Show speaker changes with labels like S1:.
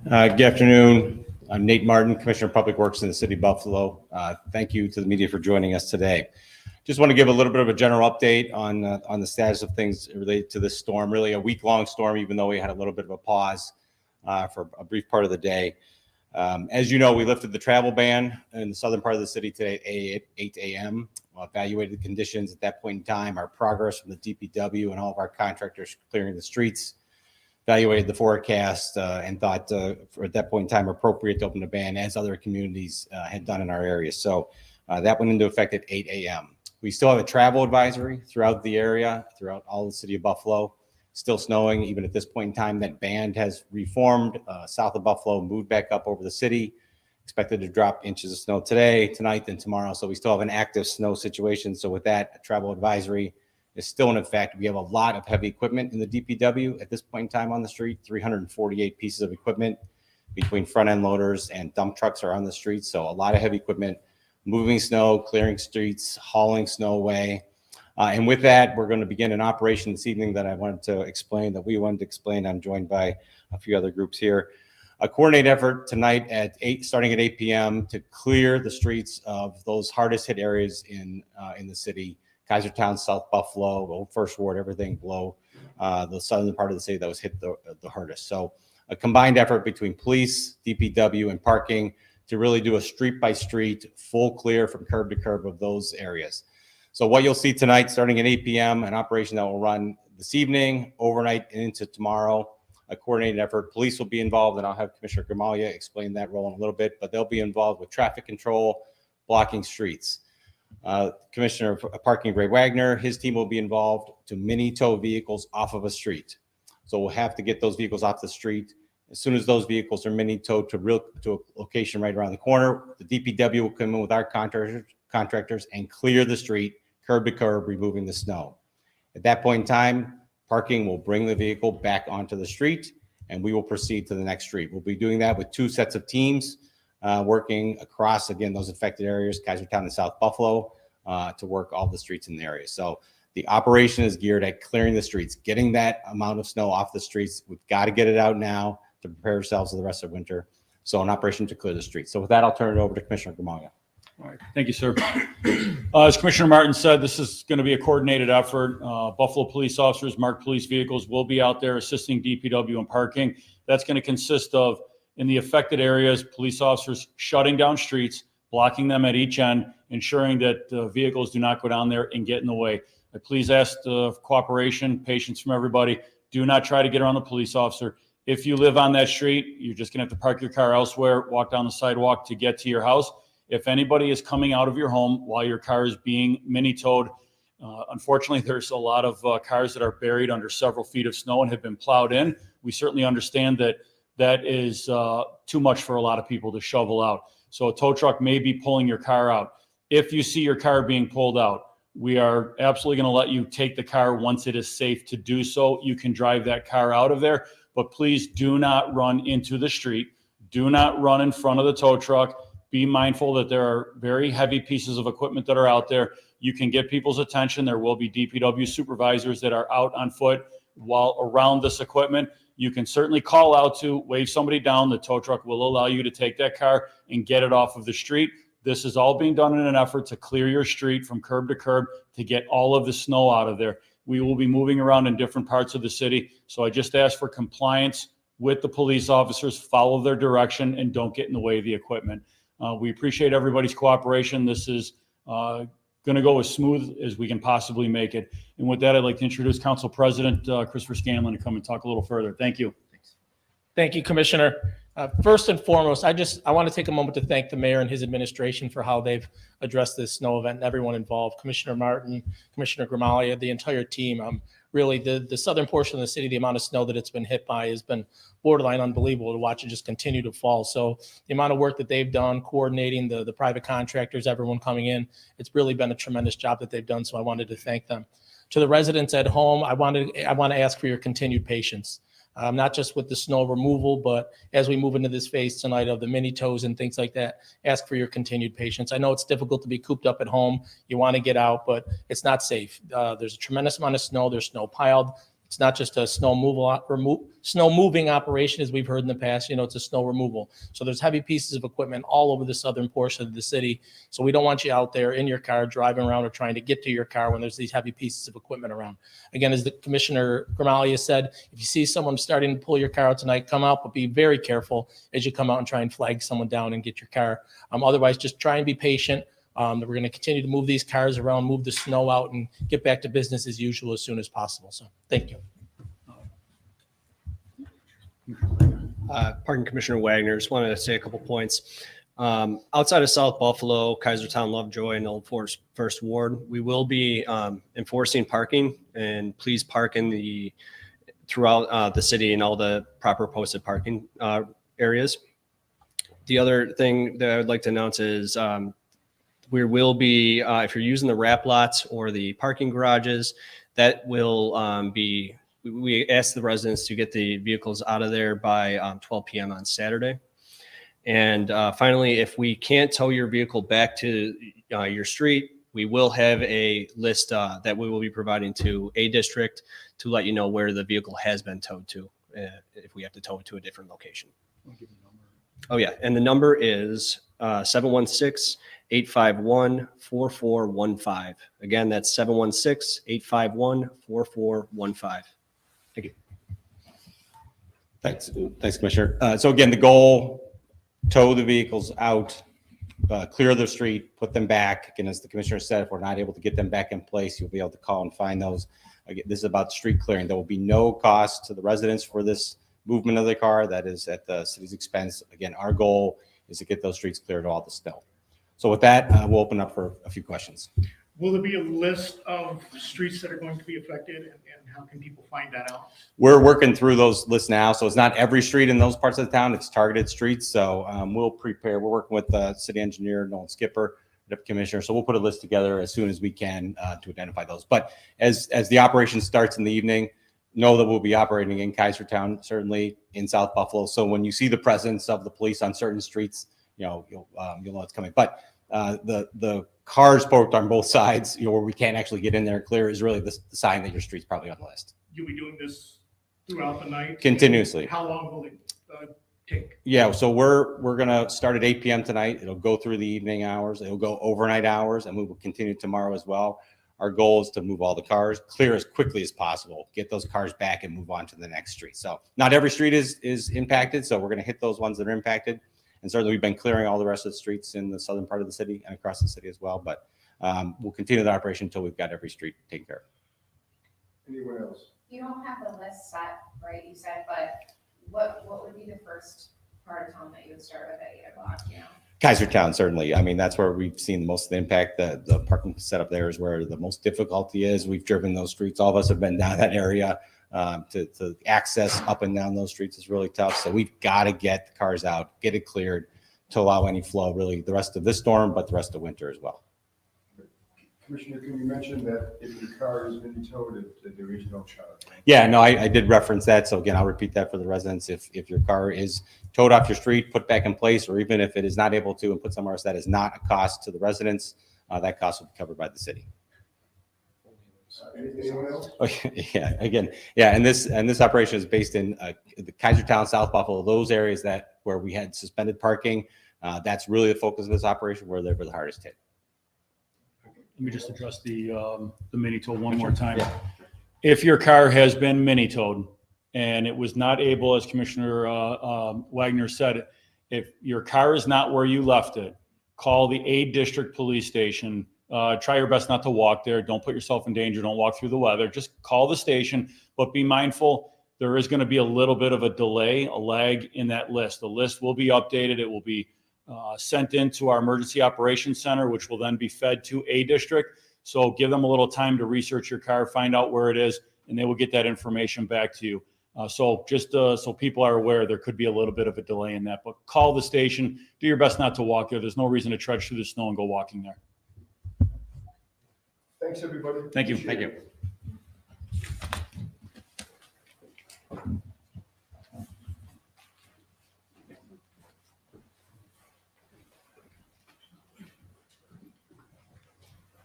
S1: Good afternoon. I'm Nate Martin, Commissioner of Public Works in the City of Buffalo. Thank you to the media for joining us today. Just want to give a little bit of a general update on the status of things related to this storm. Really a week-long storm, even though we had a little bit of a pause for a brief part of the day. As you know, we lifted the travel ban in the southern part of the city today at 8 a.m. Evaluated the conditions at that point in time, our progress from the DPW and all of our contractors clearing the streets. Evaluated the forecast and thought at that point in time appropriate to open the ban, as other communities had done in our area. So that went into effect at 8 a.m. We still have a travel advisory throughout the area, throughout all the city of Buffalo. Still snowing even at this point in time. That band has reformed south of Buffalo, moved back up over the city. Expected to drop inches of snow today, tonight, and tomorrow. So we still have an active snow situation. So with that, a travel advisory is still in effect. We have a lot of heavy equipment in the DPW at this point in time on the street. 348 pieces of equipment between front end loaders and dump trucks are on the street. So a lot of heavy equipment, moving snow, clearing streets, hauling snow away. And with that, we're going to begin an operation this evening that I wanted to explain, that we wanted to explain. I'm joined by a few other groups here. A coordinated effort tonight at starting at 8 p.m. to clear the streets of those hardest hit areas in the city. Kaisertown, South Buffalo, Old First Ward, everything below the southern part of the city that was hit the hardest. So a combined effort between police, DPW, and parking to really do a street by street full clear from curb to curb of those areas. So what you'll see tonight, starting at 8 p.m., an operation that will run this evening, overnight, and into tomorrow, a coordinated effort. Police will be involved, and I'll have Commissioner Gramaglia explain that role in a little bit, but they'll be involved with traffic control, blocking streets. Commissioner of Parking Ray Wagner, his team will be involved to mini tow vehicles off of a street. So we'll have to get those vehicles off the street. As soon as those vehicles are mini towed to a location right around the corner, the DPW will come in with our contractors and clear the street curb to curb, removing the snow. At that point in time, parking will bring the vehicle back onto the street, and we will proceed to the next street. We'll be doing that with two sets of teams working across, again, those affected areas, Kaisertown and South Buffalo, to work all the streets in the area. So the operation is geared at clearing the streets, getting that amount of snow off the streets. We've got to get it out now to prepare ourselves for the rest of winter. So an operation to clear the streets. So with that, I'll turn it over to Commissioner Gramaglia.
S2: All right. Thank you, sir. As Commissioner Martin said, this is going to be a coordinated effort. Buffalo police officers, marked police vehicles will be out there assisting DPW and parking. That's going to consist of, in the affected areas, police officers shutting down streets, blocking them at each end, ensuring that vehicles do not go down there and get in the way. I please ask cooperation, patience from everybody. Do not try to get around the police officer. If you live on that street, you're just going to have to park your car elsewhere, walk down the sidewalk to get to your house. If anybody is coming out of your home while your car is being mini towed, unfortunately, there's a lot of cars that are buried under several feet of snow and have been plowed in. We certainly understand that that is too much for a lot of people to shovel out. So a tow truck may be pulling your car out. If you see your car being pulled out, we are absolutely going to let you take the car once it is safe to do so. You can drive that car out of there, but please do not run into the street. Do not run in front of the tow truck. Be mindful that there are very heavy pieces of equipment that are out there. You can get people's attention. There will be DPW supervisors that are out on foot while around this equipment. You can certainly call out to wave somebody down. The tow truck will allow you to take that car and get it off of the street. This is all being done in an effort to clear your street from curb to curb to get all of the snow out of there. We will be moving around in different parts of the city. So I just ask for compliance with the police officers, follow their direction, and don't get in the way of the equipment. We appreciate everybody's cooperation. This is going to go as smooth as we can possibly make it. And with that, I'd like to introduce Council President Christopher Scanlon to come and talk a little further. Thank you.
S3: Thank you, Commissioner. First and foremost, I want to take a moment to thank the mayor and his administration for how they've addressed this snow event and everyone involved. Commissioner Martin, Commissioner Gramaglia, the entire team. Really, the southern portion of the city, the amount of snow that it's been hit by has been borderline unbelievable to watch it just continue to fall. So the amount of work that they've done, coordinating the private contractors, everyone coming in, it's really been a tremendous job that they've done. So I wanted to thank them. To the residents at home, I want to ask for your continued patience. Not just with the snow removal, but as we move into this phase tonight of the mini tows and things like that, ask for your continued patience. I know it's difficult to be cooped up at home. You want to get out, but it's not safe. There's a tremendous amount of snow. There's snow piled It's not just a snow snow moving operation as we've heard in the past. It's a snow removal. So there's heavy pieces of equipment all over the southern portion of the city. So we don't want you out there in your car driving around or trying to get to your car when there's these heavy pieces of equipment around. Again, as the Commissioner Gramaglia said, if you see someone starting to pull your car out tonight, come out, but be very careful as you come out and try and flag someone down and get your car. Otherwise, just try and be patient. We're going to continue to move these cars around, move the snow out, and get back to business as usual as soon as possible. So thank you.
S4: Parking Commissioner Wagner, just wanted to say a couple points. Outside of South Buffalo, Kaisertown, Lovejoy, and Old Forest First Ward, we will be enforcing parking, and please park throughout the city in all the proper posted parking areas. The other thing that I would like to announce is we will be, if you're using the wrap lots or the parking garages, that will we ask the residents to get the vehicles out of there by 12 p.m. on Saturday. And finally, if we can't tow your vehicle back to your street, we will have a list that we will be providing to A District to let you know where the vehicle has been towed to, if we have to tow it to a different location. Oh, yeah. And the number is 716-851-4415. Again, that's 716-851-4415. Thank you.
S1: Thanks, Commissioner. So again, the goal, tow the vehicles out, clear the street, put them back. Again, as the Commissioner said, if we're not able to get them back in place, you'll be able to call and find those. Again, this is about street clearing. There will be no cost to the residents for this movement of the car. That is at the city's expense. Again, our goal is to get those streets cleared of all the snow. So with that, we'll open up for a few questions.
S5: Will there be a list of streets that are going to be affected, and how can people find that out?
S1: We're working through those lists now. So it's not every street in those parts of the town. It's targeted streets. So we'll prepare. We're working with the city engineer, Nolan Skipper, Deputy Commissioner. So we'll put a list together as soon as we can to identify those. But as the operation starts in the evening, know that we'll be operating in Kaisertown, certainly in South Buffalo. So when you see the presence of the police on certain streets, you'll know it's coming. But the cars parked on both sides, where we can't actually get in there and clear, is really the sign that your street's probably on the list.
S5: You'll be doing this throughout the night?
S1: Continuously.
S5: How long will it take?
S1: Yeah, so we're gonna start at 8 p.m. tonight. It'll go through the evening hours. It'll go overnight hours, and we will continue tomorrow as well. Our goal is to move all the cars, clear as quickly as possible, get those cars back and move on to the next street. So not every street is impacted. So we're going to hit those ones that are impacted. And certainly we've been clearing all the rest of the streets in the southern part of the city and across the city as well. But we'll continue the operation until we've got every street taken care of.
S6: Anyone else?
S7: You don't have the list set, right, you said, but what would be the first part of town that you would start with at 8 o'clock,
S1: Kaisertown, certainly. I mean, that's where we've seen most of the impact. The parking setup there is where the most difficulty is. We've driven those streets. All of us have been down that area. To access up and down those streets is really tough. So we've got to get the cars out, get it cleared to allow any flow really the rest of this storm, but the rest of winter as well.
S6: Commissioner, can you mention that if your car has been towed, that there is no charge?
S1: Yeah, no, I did reference that. So again, I'll repeat that for the residents. If your car is towed off your street, put back in place, or even if it is not able to and put somewhere else, that is not a cost to the residents. That cost will be covered by the city.
S6: Anyone else?
S1: Okay, yeah, again, yeah, and this operation is based in the Kaisertown, South Buffalo, those areas where we had suspended parking. That's really the focus of this operation, where they were the hardest hit.
S2: Let me just address the mini tow one more time. If your car has been mini towed and it was not able, as Commissioner Wagner said, if your car is not where you left it, call the A District Police Station. Try your best not to walk there. Don't put yourself in danger. Don't walk through the weather. Just call the station, but be mindful. There is going to be a little bit of a delay, a lag in that list. The list will be updated. It will be sent into our emergency operations center, which will then be fed to A District. So give them a little time to research your car, find out where it is, and they will get that information back to you. So just so people are aware, there could be a little bit of a delay in that, but call the station. Do your best not to walk there. There's no reason to trudge through the snow and go walking there.
S6: Thanks, everybody.
S2: Thank you.
S6: Appreciate
S1: Thank
S6: it.
S1: you.